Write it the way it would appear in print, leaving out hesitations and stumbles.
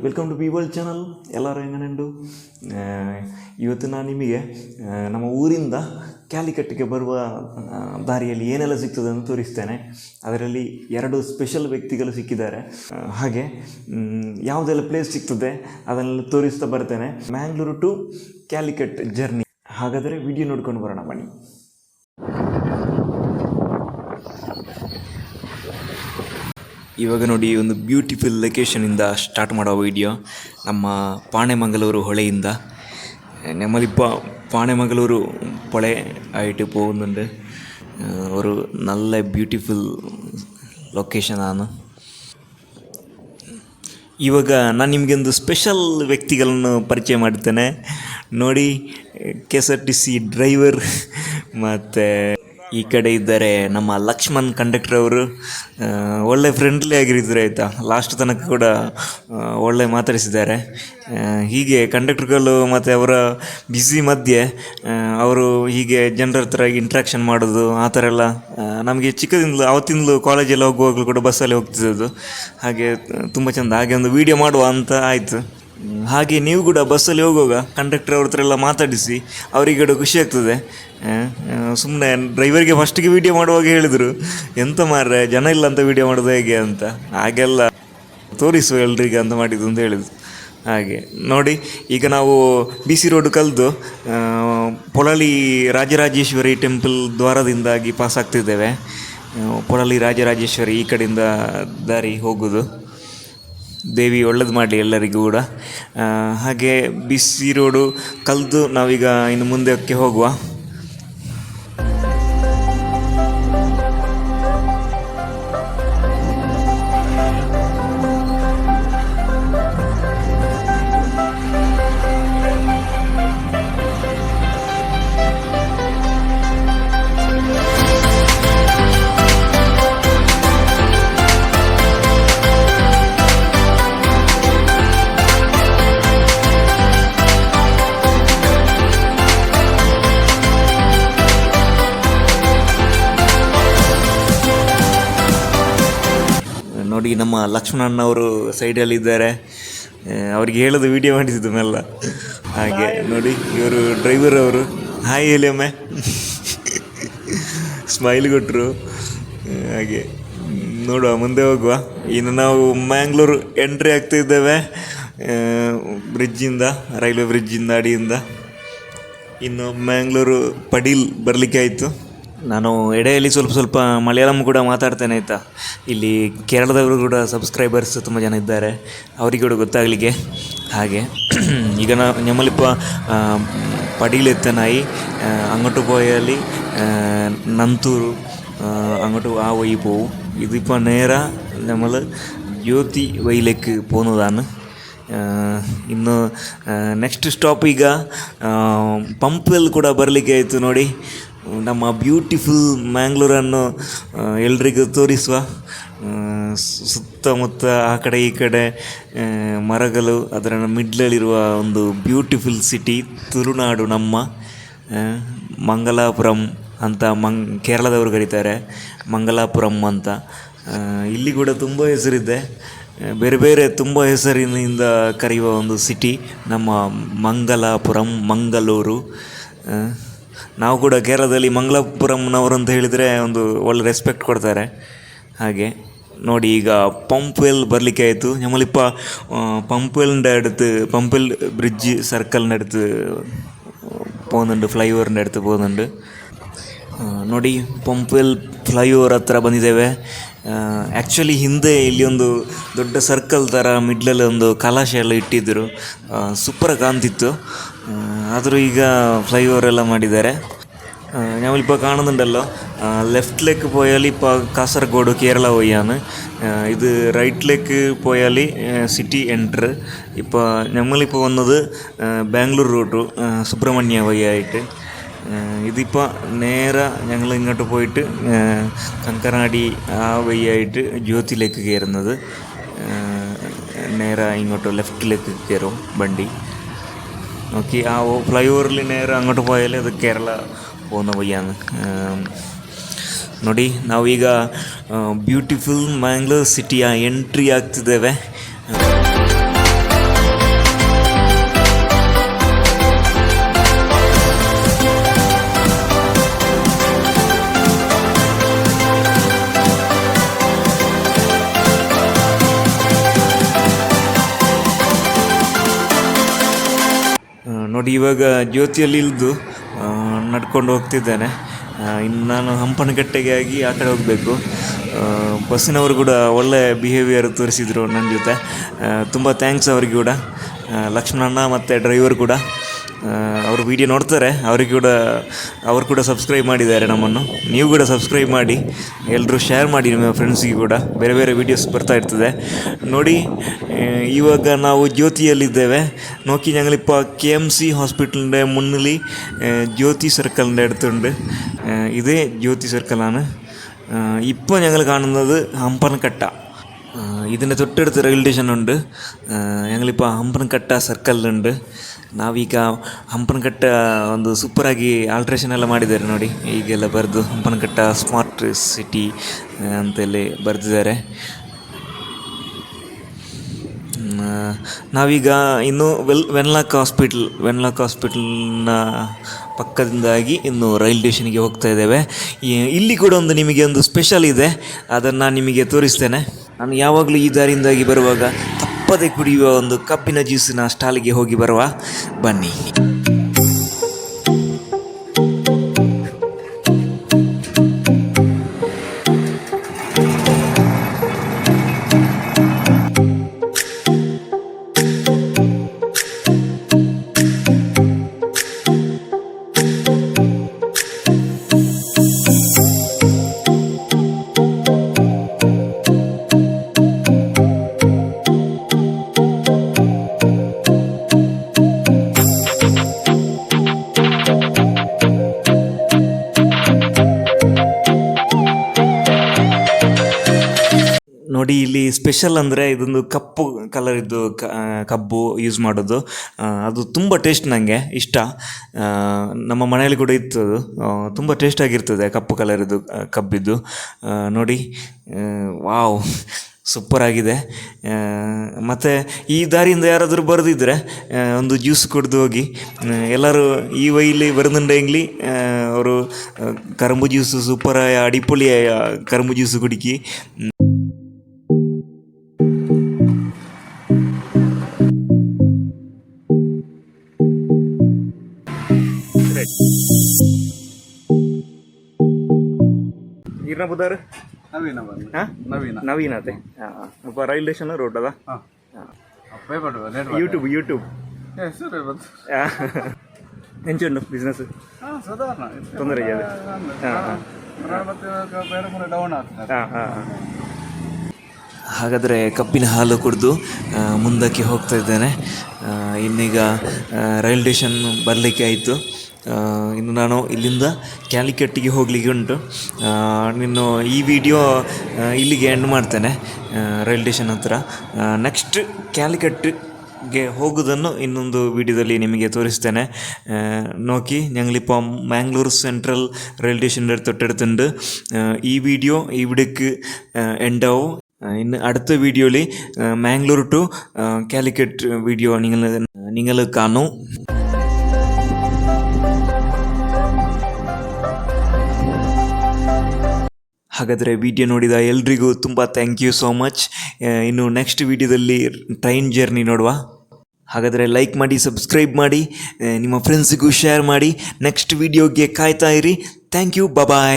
Welcome to people channel. ಎಲ್ಲರೂ ಹೆಂಗನೆಂಡು ಇವತ್ತು ನಾನು ನಿಮಗೆ ನಮ್ಮ ಊರಿಂದ ಕ್ಯಾಲಿಕಟ್ಟಿಗೆ ಬರುವ ದಾರಿಯಲ್ಲಿ ಏನೆಲ್ಲ ಸಿಗ್ತದೆ ಅಂತ ತೋರಿಸ್ತೇನೆ. ಅದರಲ್ಲಿ 2 ಸ್ಪೆಷಲ್ ವ್ಯಕ್ತಿಗಳು ಸಿಕ್ಕಿದ್ದಾರೆ. ಹಾಗೆ ಯಾವುದೆಲ್ಲ ಪ್ಲೇಸ್ ಸಿಗ್ತದೆ ಅದನ್ನೆಲ್ಲ ತೋರಿಸ್ತಾ ಬರ್ತೇನೆ. Mangalore to Calicut journey. ಹಾಗಾದರೆ ವಿಡಿಯೋ ನೋಡ್ಕೊಂಡು ಬರೋಣ ಬನ್ನಿ. ಇವಾಗ ನೋಡಿ, ಒಂದು ಬ್ಯೂಟಿಫುಲ್ ಲೊಕೇಶನಿಂದ ಸ್ಟಾರ್ಟ್ ಮಾಡೋ ವಿಡಿಯೋ. ನಮ್ಮ പാണേമംഗലൂರು ಹೊಳೆಯಿಂದ നമ്മളിപ്പോൾ പാണേമംഗലൂರು പൊളെ ആയിട്ട് പോകുന്നുണ്ട്. ഒരു നല്ല ബ്യൂട്ടിഫുಲ್ ಲೊಕೇಶನಾണ്. ಇವಾಗ ನಾನು ನಿಮಗೊಂದು ಸ್ಪೆಷಲ್ ವ್ಯಕ್ತಿಗಳನ್ನು ಪರಿಚಯ ಮಾಡ್ತೇನೆ ನೋಡಿ. KSRTC ಡ್ರೈವರ್ ಮತ್ತು ಈ ಕಡೆ ಇದ್ದಾರೆ ನಮ್ಮ ಲಕ್ಷ್ಮಣ್ ಕಂಡಕ್ಟರ್ ಅವರು. ಒಳ್ಳೆ ಫ್ರೆಂಡ್ಲಿ ಆಗಿರಿದ್ದಾರೆ ಆಯಿತಾ. ಲಾಸ್ಟ್ ತನಕ ಕೂಡ ಒಳ್ಳೆ ಮಾತಾಡಿಸಿದ್ದಾರೆ. ಹೀಗೆ ಕಂಡಕ್ಟರ್ಗಳು ಮತ್ತು ಅವರ ಬ್ಯುಸಿ ಮಧ್ಯೆ ಅವರು ಹೀಗೆ ಜನರ ಹತ್ರ ಇಂಟ್ರ್ಯಾಕ್ಷನ್ ಮಾಡೋದು, ಆ ಥರ ಎಲ್ಲ ನಮಗೆ ಚಿಕ್ಕದಿಂದಲೂ ಆವತ್ತಿಂದಲೂ ಕಾಲೇಜೆಲ್ಲ ಹೋಗುವಾಗಲೂ ಕೂಡ ಬಸ್ಸಲ್ಲಿ ಹೋಗ್ತಿದ್ದದ್ದು. ಹಾಗೆ ತುಂಬ ಚೆಂದ. ಹಾಗೆ ಒಂದು ವೀಡಿಯೋ ಮಾಡುವ ಅಂತ ಆಯಿತು. ಹಾಗೆ ನೀವು ಕೂಡ ಬಸ್ಸಲ್ಲಿ ಹೋಗುವಾಗ ಕಂಡಕ್ಟರ್ ಅವ್ರ ಹತ್ರ ಎಲ್ಲ ಮಾತಾಡಿಸಿ, ಅವರಿಗೆ ಕೂಡ ಖುಷಿ ಆಗ್ತದೆ. ಸುಮ್ಮನೆ ಡ್ರೈವರ್ಗೆ ಫಸ್ಟಿಗೆ ವೀಡಿಯೋ ಮಾಡುವಾಗ ಹೇಳಿದರು, ಎಂತ ಮಾರ್ರೆ ಜನ ಇಲ್ಲ ಅಂತ ವೀಡಿಯೋ ಮಾಡೋದು ಹೇಗೆ ಅಂತ. ಹಾಗೆಲ್ಲ ತೋರಿಸುವ ಎಲ್ರಿಗೆ ಅಂತ ಮಾಡಿದ್ದು ಅಂತ ಹೇಳಿದ್ರು. ಹಾಗೆ ನೋಡಿ, ಈಗ ನಾವು BC ರೋಡ್ ಕಳೆದು ಪೊಳಲಿ ರಾಜರಾಜೇಶ್ವರಿ ಟೆಂಪಲ್ ದ್ವಾರದಿಂದಾಗಿ ಪಾಸ್ ಆಗ್ತಿದ್ದೇವೆ. ಪೊಳಲಿ ರಾಜರಾಜೇಶ್ವರಿ ಈ ಕಡೆಯಿಂದ ದಾರಿ ಹೋಗೋದು. ದೇವಿ ಒಳ್ಳೇದು ಮಾಡಲಿ ಎಲ್ಲರಿಗೂ ಕೂಡ. ಹಾಗೆ BC ರೋಡು ಕಳೆದು ನಾವೀಗ ಇನ್ನು ಮುಂದಕ್ಕೆ ಹೋಗುವ. ನೋಡಿ, ನಮ್ಮ ಲಕ್ಷ್ಮಣಣ್ಣವರು ಸೈಡಲ್ಲಿದ್ದಾರೆ. ಅವ್ರಿಗೆ ಹೇಳೋದು ವೀಡಿಯೋ ಮಾಡಿಸಿದ್ದು ಮೆಲ್ಲ. ಹಾಗೆ ನೋಡಿ, ಇವರು ಡ್ರೈವರ್ ಅವರು. ಹಾಯ್ ಹೇಳಿ ಒಮ್ಮೆ. ಸ್ಮೈಲ್ ಕೊಟ್ಟರು. ಹಾಗೆ ನೋಡುವ, ಮುಂದೆ ಹೋಗುವ. ಇನ್ನು ನಾವು ಮ್ಯಾಂಗ್ಳೂರು ಎಂಟ್ರಿ ಆಗ್ತಿದ್ದೇವೆ ಬ್ರಿಡ್ಜಿಂದ, ರೈಲ್ವೆ ಬ್ರಿಡ್ಜಿಂದ, ಅಡಿಯಿಂದ. ಇನ್ನು ಮ್ಯಾಂಗ್ಳೂರು ಪಡೀಲ್ ಬರಲಿಕ್ಕೆ ಆಯಿತು. ನಾನು ಎಡೆಯಲ್ಲಿ ಸ್ವಲ್ಪ ಮಲಯಾಳಂ ಕೂಡ ಮಾತಾಡ್ತೇನೆ ಆಯಿತಾ. ಇಲ್ಲಿ ಕೇರಳದವರು ಕೂಡ ಸಬ್ಸ್ಕ್ರೈಬರ್ಸ್ ತುಂಬ ಜನ ಇದ್ದಾರೆ, ಅವರಿಗೆ ಕೂಡ ಗೊತ್ತಾಗಲಿಕ್ಕೆ. ಹಾಗೆ ಈಗ ഞമ്മളിപ്പ പടിയിലെത്താനായി. അങ്ങോട്ട് പോയാൽ നന്തൂർ, അങ്ങോട്ട് ആ വഴി പോവും. ഇതിപ്പോൾ നേരെ നമ്മൾ ജ്യോತಿ വഴിയിലേക്ക് പോകുന്നതാണ്. ಇನ್ನು ನೆಕ್ಸ್ಟ್ ಸ್ಟಾಪ್ ಈಗ ಪಂಪ್ವೆಲ್ ಕೂಡ ಬರಲಿಕ್ಕೆ ಆಯಿತು. ನೋಡಿ, ನಮ್ಮ ಬ್ಯೂಟಿಫುಲ್ ಮ್ಯಾಂಗ್ಳೂರನ್ನು ಎಲ್ರಿಗೂ ತೋರಿಸುವ. ಸುತ್ತಮುತ್ತ ಆ ಕಡೆ ಈ ಕಡೆ ಮರಗಳು, ಅದರ ಮಿಡ್ಲಲ್ಲಿರುವ ಒಂದು ಬ್ಯೂಟಿಫುಲ್ ಸಿಟಿ ತುಳುನಾಡು. ನಮ್ಮ ಮಂಗಲಾಪುರಂ ಅಂತ ಕೇರಳದವರು ಕರೀತಾರೆ, ಮಂಗಲಾಪುರಂ ಅಂತ. ಇಲ್ಲಿ ಕೂಡ ತುಂಬ ಹೆಸರಿದೆ, ಬೇರೆ ಬೇರೆ ತುಂಬ ಹೆಸರಿನಿಂದ ಕರೆಯುವ ಒಂದು ಸಿಟಿ ನಮ್ಮ ಮಂಗಲಾಪುರಂ, ಮಂಗಳೂರು. ನಾವು ಕೂಡ ಕೇರಳದಲ್ಲಿ ಮಂಗಲಾಪುರಂನವರು ಅಂತ ಹೇಳಿದರೆ ಒಂದು ಒಳ್ಳೆ ರೆಸ್ಪೆಕ್ಟ್ ಕೊಡ್ತಾರೆ. ಹಾಗೆ ನೋಡಿ, ಈಗ പമ്പ്വെൽ ಬರಲಿಕ್ಕೆ ಆಯಿತು. നമ്മളിപ്പ പമ്പ്വെലിൻ്റെ അടുത്ത്, പമ്പ്വെൽ ബ്രിഡ്ജ് സർക്കിളിൻ്റെ അടുത്ത് പോകുന്നുണ്ട്, ഫ്ലൈ ഓവറിൻ്റെ അടുത്ത് പോകുന്നുണ്ട്. ನೋಡಿ, ಪಂಪ್ವೆಲ್ ಫ್ಲೈ ಓವರ್ ಹತ್ರ ಬಂದಿದ್ದೇವೆ. ಆ್ಯಕ್ಚುಲಿ ಹಿಂದೆ ಇಲ್ಲಿ ಒಂದು ದೊಡ್ಡ ಸರ್ಕಲ್ ಥರ ಮಿಡ್ಲಲ್ಲಿ ಒಂದು ಕಲಾಶ ಎಲ್ಲ ಇಟ್ಟಿದ್ದರು, ಸೂಪರಾಗಿ ಕಾಣ್ತಿತ್ತು. ಆದರೂ ಈಗ ಫ್ಲೈ ಓವರ್ ಎಲ್ಲ ಮಾಡಿದ್ದಾರೆ. ഞമ്മളിപ്പോൾ കാണുന്നുണ്ടല്ലോ, ലെഫ്റ്റിലേക്ക് പോയാൽ ഇപ്പോൾ കാസർഗോഡ് കേരള വഴിയാണ്. ഇത് റൈറ്റിലേക്ക് പോയാൽ സിറ്റി എൻറ്റർ. ഇപ്പോൾ ഞമ്മളിപ്പോൾ വന്നത് ബാംഗ്ലൂർ റൂട്ട് സുബ്രഹ്മണ്യ വഴിയായിട്ട്. ഇതിപ്പോൾ നേരെ ഞങ്ങൾ ഇങ്ങോട്ട് പോയിട്ട് കങ്കനാടി ആ വഴിയായിട്ട് ജ്യോതിയിലേക്ക് കയറുന്നത്. നേരെ ഇങ്ങോട്ട് ലെഫ്റ്റിലേക്ക് കയറും വണ്ടി. നോക്കി, ആ ഫ്ലൈ ഓവറിൽ നേരെ അങ്ങോട്ട് പോയാൽ അത് കേരള പോകുന്ന വഴിയാണ്. ನೋಡಿ, ನಾವೀಗ ಬ್ಯೂಟಿಫುಲ್ ಮ್ಯಾಂಗ್ಳೂರ್ ಸಿಟಿಯ ಎಂಟ್ರಿ ಆಗ್ತಿದ್ದೇವೆ. ನೋಡಿ ಇವಾಗ ಜ್ಯೋತಿಯಲ್ಲಿ ಇಳಿದು ನಡ್ಕೊಂಡು ಹೋಗ್ತಿದ್ದೇನೆ. ಇನ್ನು ನಾನು ಹಂಪನಕಟ್ಟೆಗೆ ಆಗಿ ಆ ಕಡೆ ಹೋಗಬೇಕು. ಬಸ್ಸಿನವರು ಕೂಡ ಒಳ್ಳೆ ಬಿಹೇವಿಯರ್ ತೋರಿಸಿದರು ನನ್ನ ಜೊತೆ. ತುಂಬ ಥ್ಯಾಂಕ್ಸ್ ಅವ್ರಿಗೆ ಕೂಡ, ಲಕ್ಷ್ಮಣಣ್ಣ ಮತ್ತು ಡ್ರೈವರ್ ಕೂಡ. ಅವರು ವೀಡಿಯೋ ನೋಡ್ತಾರೆ, ಅವರು ಕೂಡ ಸಬ್ಸ್ಕ್ರೈಬ್ ಮಾಡಿದ್ದಾರೆ ನಮ್ಮನ್ನು. ನೀವು ಕೂಡ ಸಬ್ಸ್ಕ್ರೈಬ್ ಮಾಡಿ, ಎಲ್ಲರೂ ಶೇರ್ ಮಾಡಿ ನಿಮ್ಮ ಫ್ರೆಂಡ್ಸಿಗೆ ಕೂಡ. ಬೇರೆ ಬೇರೆ ವೀಡಿಯೋಸ್ ಬರ್ತಾ ಇರ್ತದೆ ನೋಡಿ. ഇವಾಗ ನಾವು ജ്യോതിയಲ್ಲಿದ್ದೇವೆ. നോക്കി ഞങ്ങളിപ്പോൾ KMC ഹോസ്പിറ്റലിൻ്റെ മുന്നിൽ ജ്യോതി സർക്കിളിൻ്റെ അടുത്തുണ്ട്. ഇതേ ജ്യോതി സർക്കിളാണ്. ഇപ്പോൾ ഞങ്ങൾ കാണുന്നത് ഹമ്പൻകട്ട. ഇതിൻ്റെ തൊട്ടടുത്ത് റെയിൽവേ സ്റ്റേഷനുണ്ട്. ഞങ്ങളിപ്പോൾ ಹಂಪನಕಟ್ಟ ಸರ್ಕಲ್ലുണ്ട്. ನಾವೀಗ ಹಂಪನಕಟ್ಟ ಒಂದು ಸೂಪರಾಗಿ ಆಲ್ಟ್ರೇಷನ್ ಎಲ್ಲ ಮಾಡಿದ್ದಾರೆ ನೋಡಿ. ಈಗೆಲ್ಲ ಬರೆದು ಹಂಪನಕಟ್ಟ ಸ್ಮಾರ್ಟ್ ಸಿಟಿ ಅಂತೆಲ್ಲ ಬರೆದಿದ್ದಾರೆ. ನಾವೀಗ ಇನ್ನು ವೆನ್ಲಾಕ್ ಹಾಸ್ಪಿಟಲ್ನ ಪಕ್ಕದಿಂದಾಗಿ ಇನ್ನು ರೈಲ್ ಸ್ಟೇಷನ್ಗೆ ಹೋಗ್ತಾ ಇದ್ದೇವೆ. ಇಲ್ಲಿ ಕೂಡ ನಿಮಗೆ ಒಂದು ಸ್ಪೆಷಲ್ ಇದೆ, ಅದನ್ನು ನಿಮಗೆ ತೋರಿಸ್ತೇನೆ. ನಾನು ಯಾವಾಗಲೂ ಈ ದಾರಿಯಿಂದಾಗಿ ಬರುವಾಗ ತಪ್ಪದೆ ಕುಡಿಯುವ ಒಂದು ಕಬ್ಬಿನ ಜ್ಯೂಸಿನ ಸ್ಟಾಲಿಗೆ ಹೋಗಿ ಬರುವ. ಬನ್ನಿ. ನೋಡಿ ಇಲ್ಲಿ ಸ್ಪೆಷಲ್ ಅಂದರೆ ಇದೊಂದು ಕಪ್ಪು ಕಲರ್ ಇದ್ದು ಕಬ್ಬು ಯೂಸ್ ಮಾಡೋದು. ಅದು ತುಂಬ ಟೇಸ್ಟ್ ನನಗೆ ಇಷ್ಟ. ನಮ್ಮ ಮನೆಯಲ್ಲಿ ಕೂಡ ಇತ್ತು ಅದು. ತುಂಬ ಟೇಸ್ಟಾಗಿರ್ತದೆ ಕಪ್ಪು ಕಲರಿದ್ದು ಕಬ್ಬಿದ್ದು. ನೋಡಿ, ವಾವ್, ಸೂಪರಾಗಿದೆ. ಮತ್ತು ಈ ದಾರಿಯಿಂದ ಯಾರಾದರೂ ಬರೆದಿದ್ದರೆ ಒಂದು ಜ್ಯೂಸ್ ಕುಡಿದು ಹೋಗಿ. ಎಲ್ಲರೂ ಈ ವೈಲಿ വരുന്നുണ്ടെങ്കിൽ ഒരു കറുമ്പ് ജ്യൂസ്, സൂപ്പറായ അടിപൊളിയായ കറുമ്പ് ജ്യൂസ് കുടിക്കി. ಗಿರ್ನ ಬುದಾರ್ ನವೀನ ಅದೇ ರೈಲ್ವೆ ಸ್ಟೇಷನ್ ರೋಡ್ ಅದ. ಯೂಟ್ಯೂಬ್ ಎಂಚುಂಡು ಬಿಸ್ನೆಸ್ ತೊಂದರೆ ಇದೆ. ಹಾಗಾದರೆ ಕಬ್ಬಿನ ಹಾಲು ಕುಡಿದು ಮುಂದಕ್ಕೆ ಹೋಗ್ತಾ ಇದ್ದೇನೆ. ಇನ್ನೀಗ ರೈಲ್ ಸ್ಟೇಷನ್ ಬರಲಿಕ್ಕೆ ಆಯಿತು. ಇನ್ನು ನಾನು ಇಲ್ಲಿಂದ ಕ್ಯಾಲಿಕಟ್ಟಿಗೆ ಹೋಗಲಿಕ್ಕೆ ಉಂಟು. ಇನ್ನು ಈ ವಿಡಿಯೋ ಇಲ್ಲಿಗೆ ಎಂಡ್ ಮಾಡ್ತೇನೆ. ರೈಲ್ ಸ್ಟೇಷನ್ ಹತ್ರ ನೆಕ್ಸ್ಟ್ ಕ್ಯಾಲಿಕಟ್ಟಿಗೆ ಹೋಗೋದನ್ನು ಇನ್ನೊಂದು ವಿಡಿಯೋದಲ್ಲಿ ನಿಮಗೆ ತೋರಿಸ್ತೇನೆ. നോക്കി ഞങ്ങളിപ്പോൾ മാംഗ്ലൂർ സെൻട്രൽ റെയിൽവേ സ്റ്റേഷൻ്റെ തൊട്ടടുത്തുണ്ട്. ഈ വീഡിയോ ഇവിടേക്ക് എൻഡാവും. ഇന്ന് അടുത്ത വീഡിയോയിൽ മാംഗ്ലൂർ ടു കാലിക്കറ്റ് വീഡിയോ നിങ്ങൾ കാണൂ. ಹಾಗಾದರೆ ವಿಡಿಯೋ ನೋಡಿದ ಎಲ್ರಿಗೂ ತುಂಬ ಥ್ಯಾಂಕ್ ಯು ಸೋ ಮಚ್. ಇನ್ನು ನೆಕ್ಸ್ಟ್ ವಿಡಿಯೋದಲ್ಲಿ ಟ್ರೈನ್ ಜರ್ನಿ ನೋಡುವ. ಹಾಗಾದರೆ ಲೈಕ್ ಮಾಡಿ, ಸಬ್ಸ್ಕ್ರೈಬ್ ಮಾಡಿ, ನಿಮ್ಮ ಫ್ರೆಂಡ್ಸಿಗೂ ಶೇರ್ ಮಾಡಿ. ನೆಕ್ಸ್ಟ್ ವಿಡಿಯೋಗೆ ಕಾಯ್ತಾ ಇರಿ. Thank you, bye.